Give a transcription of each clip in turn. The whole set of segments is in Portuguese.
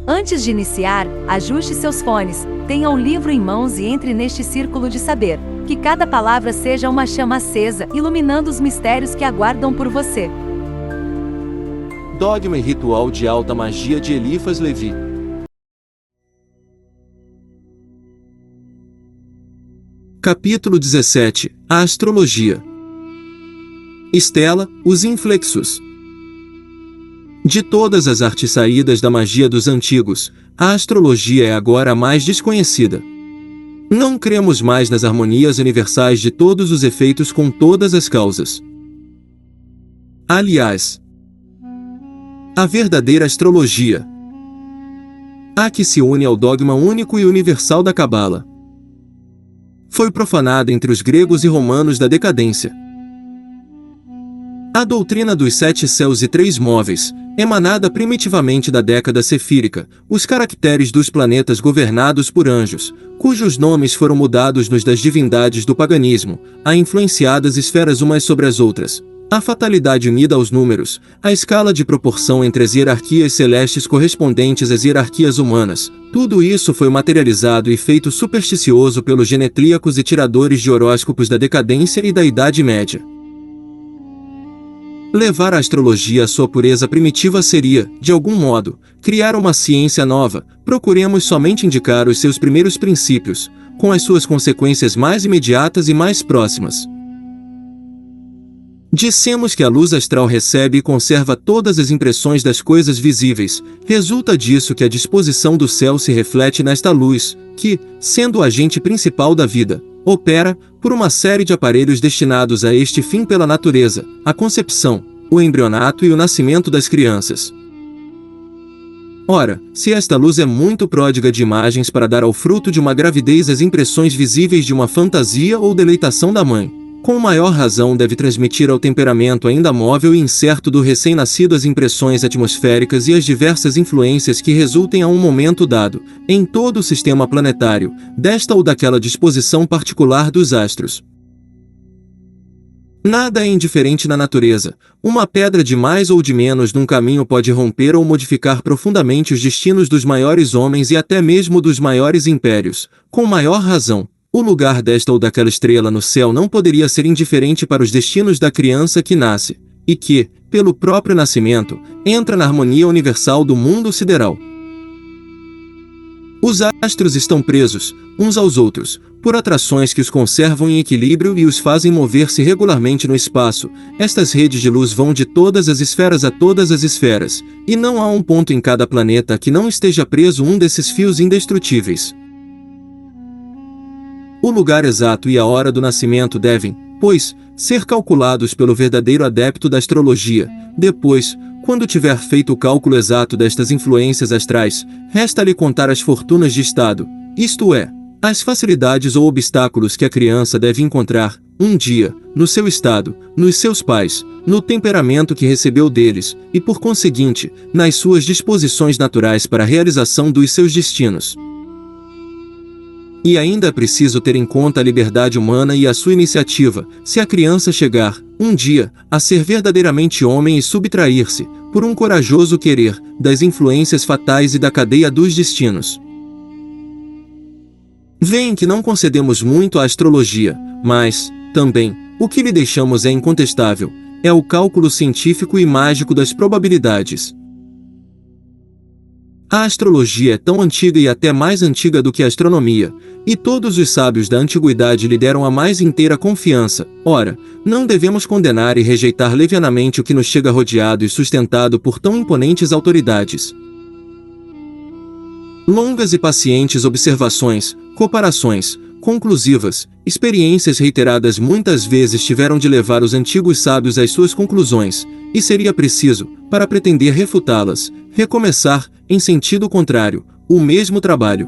Antes de iniciar, ajuste seus fones, tenha o livro em mãos e entre neste círculo de saber. Que cada palavra seja uma chama acesa, iluminando os mistérios que aguardam por você. Dogma e Ritual de Alta Magia de Eliphas Levi. Capítulo 17. A Astrologia. Estela, os inflexos. De todas as artes saídas da magia dos antigos, a astrologia é agora a mais desconhecida. Não cremos mais nas harmonias universais de todos os efeitos com todas as causas. Aliás, a verdadeira astrologia, a que se une ao dogma único e universal da Cabala, foi profanada entre os gregos e romanos da decadência. A doutrina dos 7 céus e 3 móveis, emanada primitivamente da década cefírica, os caracteres dos planetas governados por anjos, cujos nomes foram mudados nos das divindades do paganismo, a influenciadas esferas umas sobre as outras, a fatalidade unida aos números, a escala de proporção entre as hierarquias celestes correspondentes às hierarquias humanas, tudo isso foi materializado e feito supersticioso pelos genetríacos e tiradores de horóscopos da decadência e da Idade Média. Levar a astrologia à sua pureza primitiva seria, de algum modo, criar uma ciência nova. Procuremos somente indicar os seus primeiros princípios, com as suas consequências mais imediatas e mais próximas. Dissemos que a luz astral recebe e conserva todas as impressões das coisas visíveis. Resulta disso que a disposição do céu se reflete nesta luz, que, sendo o agente principal da vida, opera, por uma série de aparelhos destinados a este fim pela natureza, a concepção, o embrionato e o nascimento das crianças. Ora, se esta luz é muito pródiga de imagens para dar ao fruto de uma gravidez as impressões visíveis de uma fantasia ou deleitação da mãe, com maior razão deve transmitir ao temperamento ainda móvel e incerto do recém-nascido as impressões atmosféricas e as diversas influências que resultem a um momento dado, em todo o sistema planetário, desta ou daquela disposição particular dos astros. Nada é indiferente na natureza. Uma pedra de mais ou de menos num caminho pode romper ou modificar profundamente os destinos dos maiores homens e até mesmo dos maiores impérios, com maior razão. O lugar desta ou daquela estrela no céu não poderia ser indiferente para os destinos da criança que nasce, e que, pelo próprio nascimento, entra na harmonia universal do mundo sideral. Os astros estão presos, uns aos outros, por atrações que os conservam em equilíbrio e os fazem mover-se regularmente no espaço. Estas redes de luz vão de todas as esferas a todas as esferas, e não há um ponto em cada planeta que não esteja preso um desses fios indestrutíveis. O lugar exato e a hora do nascimento devem, pois, ser calculados pelo verdadeiro adepto da astrologia. Depois, quando tiver feito o cálculo exato destas influências astrais, resta-lhe contar as fortunas de estado, isto é, as facilidades ou obstáculos que a criança deve encontrar, um dia, no seu estado, nos seus pais, no temperamento que recebeu deles, e por conseguinte, nas suas disposições naturais para a realização dos seus destinos. E ainda é preciso ter em conta a liberdade humana e a sua iniciativa, se a criança chegar, um dia, a ser verdadeiramente homem e subtrair-se, por um corajoso querer, das influências fatais e da cadeia dos destinos. Veem que não concedemos muito à astrologia, mas, também, o que lhe deixamos é incontestável, é o cálculo científico e mágico das probabilidades. A astrologia é tão antiga e até mais antiga do que a astronomia, e todos os sábios da antiguidade lhe deram a mais inteira confiança. Ora, não devemos condenar e rejeitar levianamente o que nos chega rodeado e sustentado por tão imponentes autoridades. Longas e pacientes observações, comparações, conclusivas, experiências reiteradas muitas vezes tiveram de levar os antigos sábios às suas conclusões, e seria preciso, para pretender refutá-las, recomeçar, em sentido contrário, o mesmo trabalho.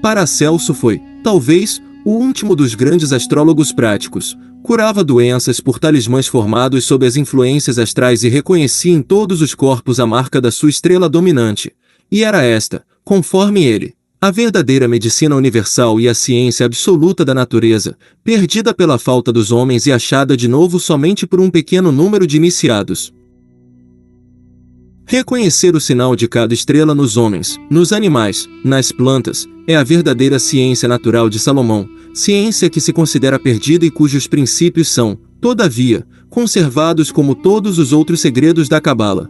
Paracelso foi, talvez, o último dos grandes astrólogos práticos. Curava doenças por talismãs formados sob as influências astrais e reconhecia em todos os corpos a marca da sua estrela dominante. E era esta, conforme ele, a verdadeira medicina universal e a ciência absoluta da natureza, perdida pela falta dos homens e achada de novo somente por um pequeno número de iniciados. Reconhecer o sinal de cada estrela nos homens, nos animais, nas plantas, é a verdadeira ciência natural de Salomão, ciência que se considera perdida e cujos princípios são, todavia, conservados como todos os outros segredos da Cabala.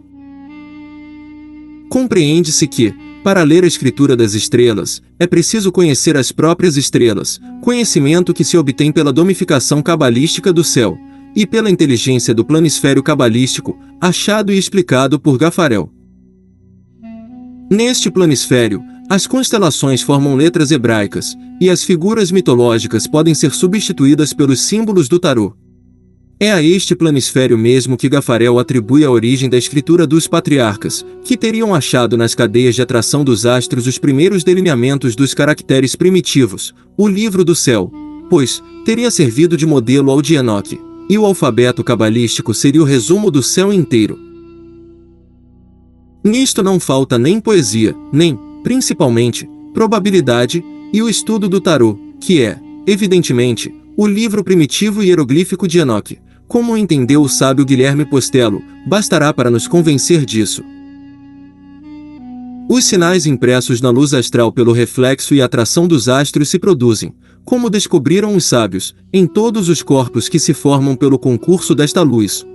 Compreende-se que, para ler a escritura das estrelas, é preciso conhecer as próprias estrelas, conhecimento que se obtém pela domificação cabalística do céu, e pela inteligência do planisfério cabalístico, achado e explicado por Gafarel. Neste planisfério, as constelações formam letras hebraicas, e as figuras mitológicas podem ser substituídas pelos símbolos do tarô. É a este planisfério mesmo que Gafarel atribui a origem da escritura dos patriarcas, que teriam achado nas cadeias de atração dos astros os primeiros delineamentos dos caracteres primitivos, o livro do céu, pois teria servido de modelo ao de Enoque, e o alfabeto cabalístico seria o resumo do céu inteiro. Nisto não falta nem poesia, nem, principalmente, probabilidade, e o estudo do tarô, que é, evidentemente, o livro primitivo e hieroglífico de Enoque, como entendeu o sábio Guilherme Postelo, bastará para nos convencer disso. Os sinais impressos na luz astral pelo reflexo e atração dos astros se produzem, como descobriram os sábios, em todos os corpos que se formam pelo concurso desta luz.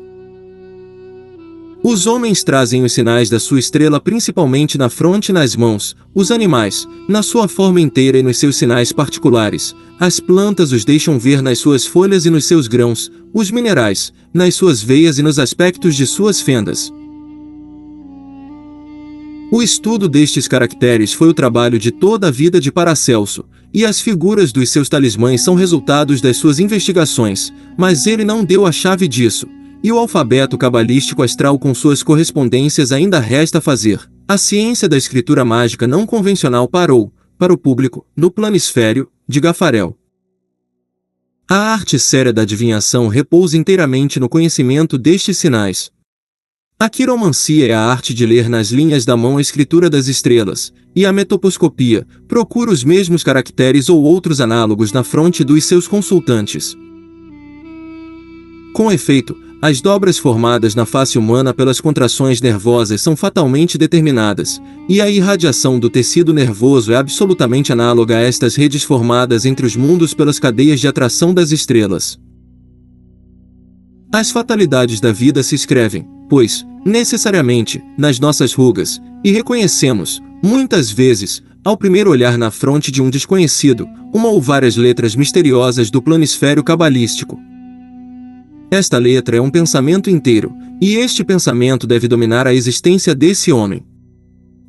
Os homens trazem os sinais da sua estrela principalmente na fronte e nas mãos, os animais, na sua forma inteira e nos seus sinais particulares, as plantas os deixam ver nas suas folhas e nos seus grãos, os minerais, nas suas veias e nos aspectos de suas fendas. O estudo destes caracteres foi o trabalho de toda a vida de Paracelso, e as figuras dos seus talismãs são resultados das suas investigações, mas ele não deu a chave disso. E o alfabeto cabalístico astral com suas correspondências ainda resta fazer. A ciência da escritura mágica não convencional parou, para o público, no planisfério, de Gafarel. A arte séria da adivinhação repousa inteiramente no conhecimento destes sinais. A quiromancia é a arte de ler nas linhas da mão a escritura das estrelas, e a metoposcopia procura os mesmos caracteres ou outros análogos na fronte dos seus consultantes. Com efeito, as dobras formadas na face humana pelas contrações nervosas são fatalmente determinadas, e a irradiação do tecido nervoso é absolutamente análoga a estas redes formadas entre os mundos pelas cadeias de atração das estrelas. As fatalidades da vida se escrevem, pois, necessariamente, nas nossas rugas, e reconhecemos, muitas vezes, ao primeiro olhar na fronte de um desconhecido, uma ou várias letras misteriosas do planisfério cabalístico. Esta letra é um pensamento inteiro, e este pensamento deve dominar a existência desse homem.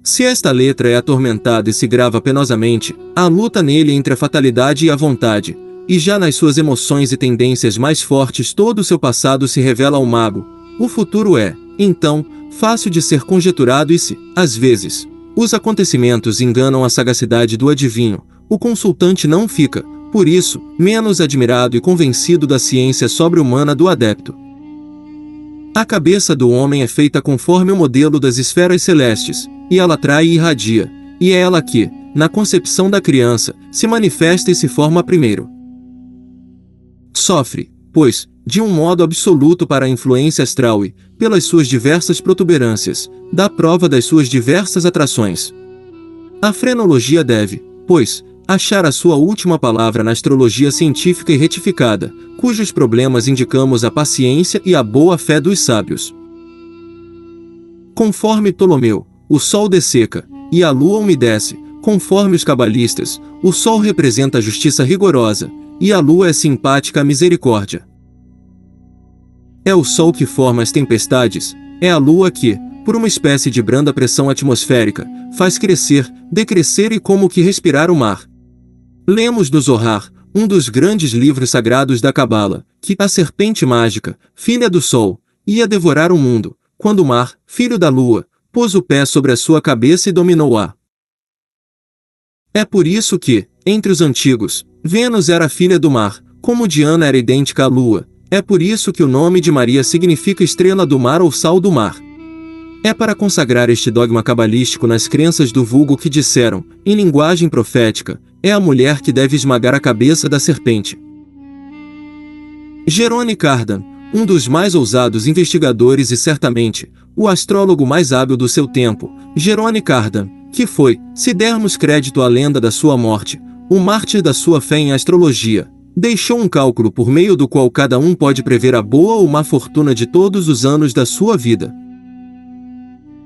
Se esta letra é atormentada e se grava penosamente, há luta nele entre a fatalidade e a vontade, e já nas suas emoções e tendências mais fortes todo o seu passado se revela ao mago. O futuro é, então, fácil de ser conjeturado e se, às vezes, os acontecimentos enganam a sagacidade do adivinho, o consultante não fica, por isso, menos admirado e convencido da ciência sobre-humana do adepto. A cabeça do homem é feita conforme o modelo das esferas celestes, e ela atrai e irradia, e é ela que, na concepção da criança, se manifesta e se forma primeiro. Sofre, pois, de um modo absoluto para a influência astral e, pelas suas diversas protuberâncias, dá prova das suas diversas atrações. A frenologia deve, pois, achar a sua última palavra na astrologia científica e retificada, cujos problemas indicamos a paciência e a boa-fé dos sábios. Conforme Ptolomeu, o sol desseca, e a lua umedece, conforme os cabalistas, o sol representa a justiça rigorosa, e a lua é simpática à misericórdia. É o sol que forma as tempestades, é a lua que, por uma espécie de branda pressão atmosférica, faz crescer, decrescer e como que respirar o mar. Lemos no Zohar, um dos grandes livros sagrados da Cabala, que a serpente mágica, filha do sol, ia devorar o mundo, quando o mar, filho da lua, pôs o pé sobre a sua cabeça e dominou-a. É por isso que, entre os antigos, Vênus era filha do mar, como Diana era idêntica à lua. É por isso que o nome de Maria significa estrela do mar ou sal do mar. É para consagrar este dogma cabalístico nas crenças do vulgo que disseram, em linguagem profética, é a mulher que deve esmagar a cabeça da serpente. Jerome Cardan, um dos mais ousados investigadores e certamente, o astrólogo mais hábil do seu tempo, Jerome Cardan, que foi, se dermos crédito à lenda da sua morte, o mártir da sua fé em astrologia, deixou um cálculo por meio do qual cada um pode prever a boa ou má fortuna de todos os anos da sua vida.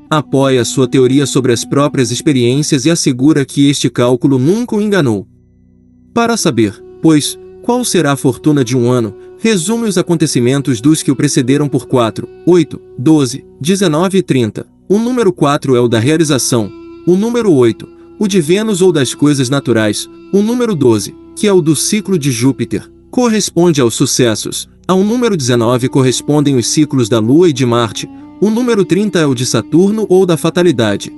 Apoia sua teoria sobre as próprias experiências e assegura que este cálculo nunca o enganou. Para saber, pois, qual será a fortuna de um ano, resume os acontecimentos dos que o precederam por 4, 8, 12, 19 e 30. O número 4 é o da realização, o número 8, o de Vênus ou das coisas naturais, o número 12, que é o do ciclo de Júpiter, corresponde aos sucessos, ao número 19 correspondem os ciclos da Lua e de Marte, o número 30 é o de Saturno ou da fatalidade.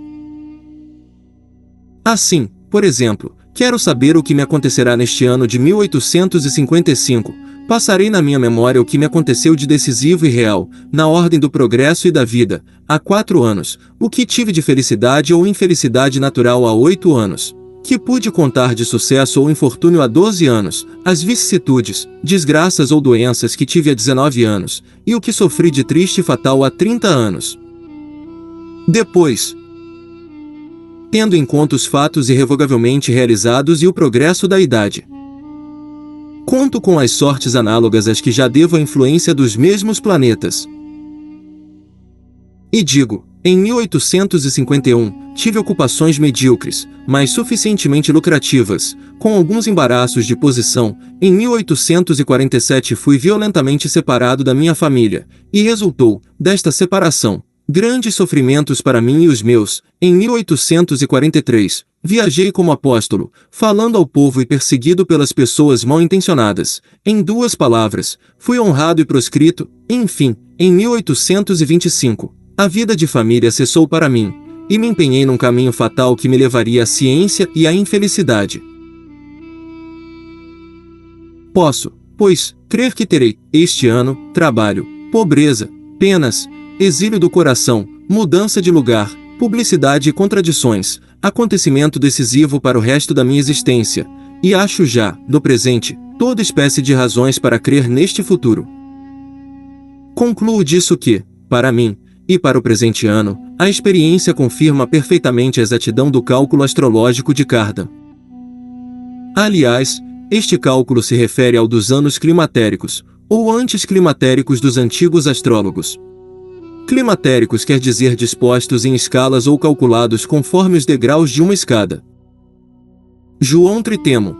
Assim, por exemplo, quero saber o que me acontecerá neste ano de 1855, passarei na minha memória o que me aconteceu de decisivo e real, na ordem do progresso e da vida, há 4 anos, o que tive de felicidade ou infelicidade natural há 8 anos, que pude contar de sucesso ou infortúnio há 12 anos, as vicissitudes, desgraças ou doenças que tive há 19 anos, e o que sofri de triste e fatal há 30 anos. Depois, tendo em conta os fatos irrevogavelmente realizados e o progresso da idade, conto com as sortes análogas às que já devo à influência dos mesmos planetas. E digo, em 1851, tive ocupações medíocres, mas suficientemente lucrativas, com alguns embaraços de posição. Em 1847 fui violentamente separado da minha família, e resultou, desta separação, grandes sofrimentos para mim e os meus. Em 1843, viajei como apóstolo, falando ao povo e perseguido pelas pessoas mal intencionadas. Em 2 palavras, fui honrado e proscrito. Enfim, em 1825, a vida de família cessou para mim, e me empenhei num caminho fatal que me levaria à ciência e à infelicidade. Posso, pois, crer que terei, este ano, trabalho, pobreza, penas, exílio do coração, mudança de lugar, publicidade e contradições, acontecimento decisivo para o resto da minha existência, e acho já, no presente, toda espécie de razões para crer neste futuro. Concluo disso que, para mim, e para o presente ano, a experiência confirma perfeitamente a exatidão do cálculo astrológico de Cardan. Aliás, este cálculo se refere ao dos anos climatéricos, ou antes climatéricos dos antigos astrólogos. Climatéricos quer dizer dispostos em escalas ou calculados conforme os degraus de uma escada. João Tritemo,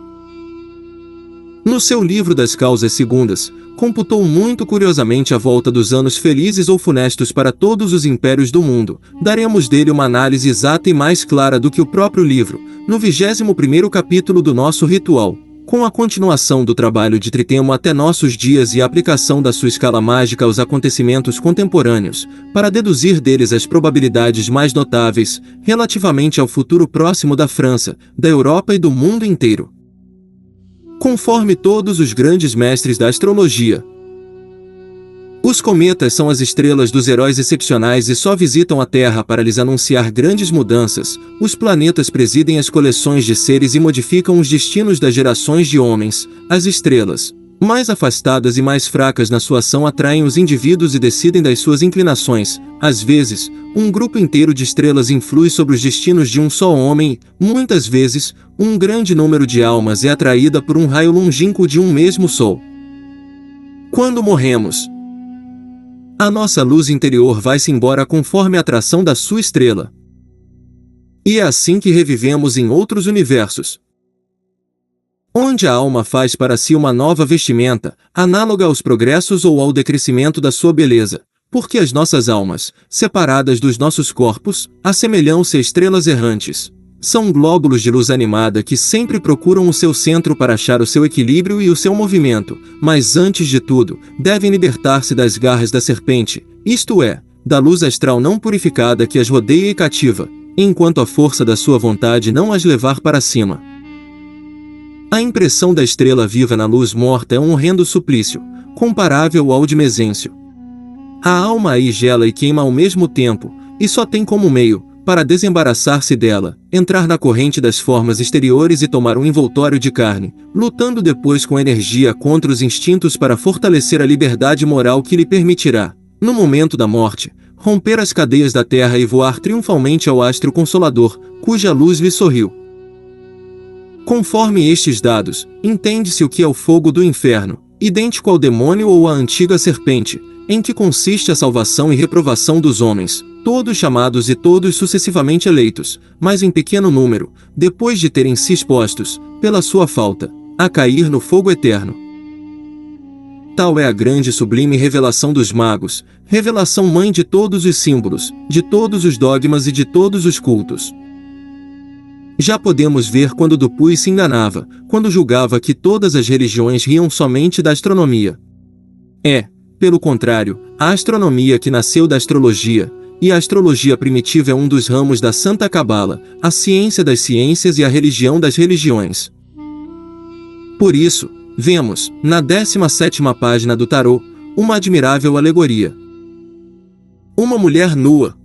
no seu livro das Causas Segundas, computou muito curiosamente a volta dos anos felizes ou funestos para todos os impérios do mundo. Daremos dele uma análise exata e mais clara do que o próprio livro, no 21º capítulo do nosso ritual, com a continuação do trabalho de Tritemo até nossos dias e a aplicação da sua escala mágica aos acontecimentos contemporâneos, para deduzir deles as probabilidades mais notáveis, relativamente ao futuro próximo da França, da Europa e do mundo inteiro. Conforme todos os grandes mestres da astrologia, os cometas são as estrelas dos heróis excepcionais e só visitam a Terra para lhes anunciar grandes mudanças. Os planetas presidem as coleções de seres e modificam os destinos das gerações de homens. As estrelas, mais afastadas e mais fracas na sua ação, atraem os indivíduos e decidem das suas inclinações. Às vezes, um grupo inteiro de estrelas influi sobre os destinos de um só homem e, muitas vezes, um grande número de almas é atraída por um raio longínquo de um mesmo sol. Quando morremos, a nossa luz interior vai-se embora conforme a atração da sua estrela. E é assim que revivemos em outros universos, onde a alma faz para si uma nova vestimenta, análoga aos progressos ou ao decrescimento da sua beleza, porque as nossas almas, separadas dos nossos corpos, assemelham-se a estrelas errantes. São glóbulos de luz animada que sempre procuram o seu centro para achar o seu equilíbrio e o seu movimento, mas antes de tudo, devem libertar-se das garras da serpente, isto é, da luz astral não purificada que as rodeia e cativa, enquanto a força da sua vontade não as levar para cima. A impressão da estrela viva na luz morta é um horrendo suplício, comparável ao de Mesêncio. A alma aí gela e queima ao mesmo tempo, e só tem como meio, para desembaraçar-se dela, entrar na corrente das formas exteriores e tomar um envoltório de carne, lutando depois com energia contra os instintos para fortalecer a liberdade moral que lhe permitirá, no momento da morte, romper as cadeias da terra e voar triunfalmente ao astro consolador, cuja luz lhe sorriu. Conforme estes dados, entende-se o que é o fogo do inferno, idêntico ao demônio ou à antiga serpente, em que consiste a salvação e reprovação dos homens, todos chamados e todos sucessivamente eleitos, mas em pequeno número, depois de terem se expostos, pela sua falta, a cair no fogo eterno. Tal é a grande e sublime revelação dos magos, revelação mãe de todos os símbolos, de todos os dogmas e de todos os cultos. Já podemos ver quando Dupuy se enganava, quando julgava que todas as religiões riam somente da astronomia. É, pelo contrário, a astronomia que nasceu da astrologia, e a astrologia primitiva é um dos ramos da Santa Cabala, a ciência das ciências e a religião das religiões. Por isso, vemos, na 17ª página do tarô, uma admirável alegoria. Uma mulher nua,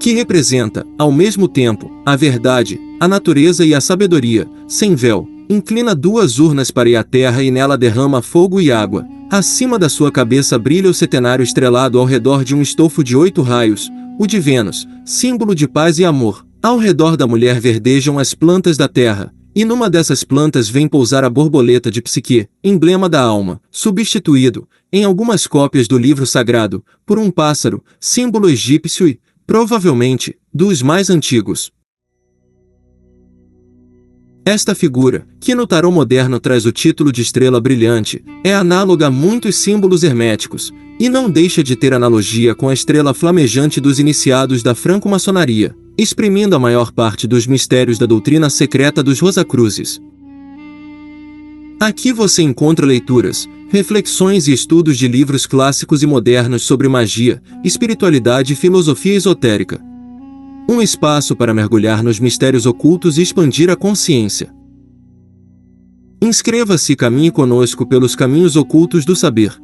que representa, ao mesmo tempo, a verdade, a natureza e a sabedoria, sem véu, inclina 2 urnas para a terra e nela derrama fogo e água. Acima da sua cabeça brilha o setenário estrelado ao redor de um estofo de 8 raios, o de Vênus, símbolo de paz e amor. Ao redor da mulher verdejam as plantas da terra, e numa dessas plantas vem pousar a borboleta de Psique, emblema da alma, substituído, em algumas cópias do livro sagrado, por um pássaro, símbolo egípcio e, provavelmente, dos mais antigos. Esta figura, que no tarô moderno traz o título de estrela brilhante, é análoga a muitos símbolos herméticos, e não deixa de ter analogia com a estrela flamejante dos iniciados da franco-maçonaria, exprimindo a maior parte dos mistérios da doutrina secreta dos Rosacruzes. Aqui você encontra leituras, reflexões e estudos de livros clássicos e modernos sobre magia, espiritualidade e filosofia esotérica. Um espaço para mergulhar nos mistérios ocultos e expandir a consciência. Inscreva-se e caminhe conosco pelos caminhos ocultos do saber.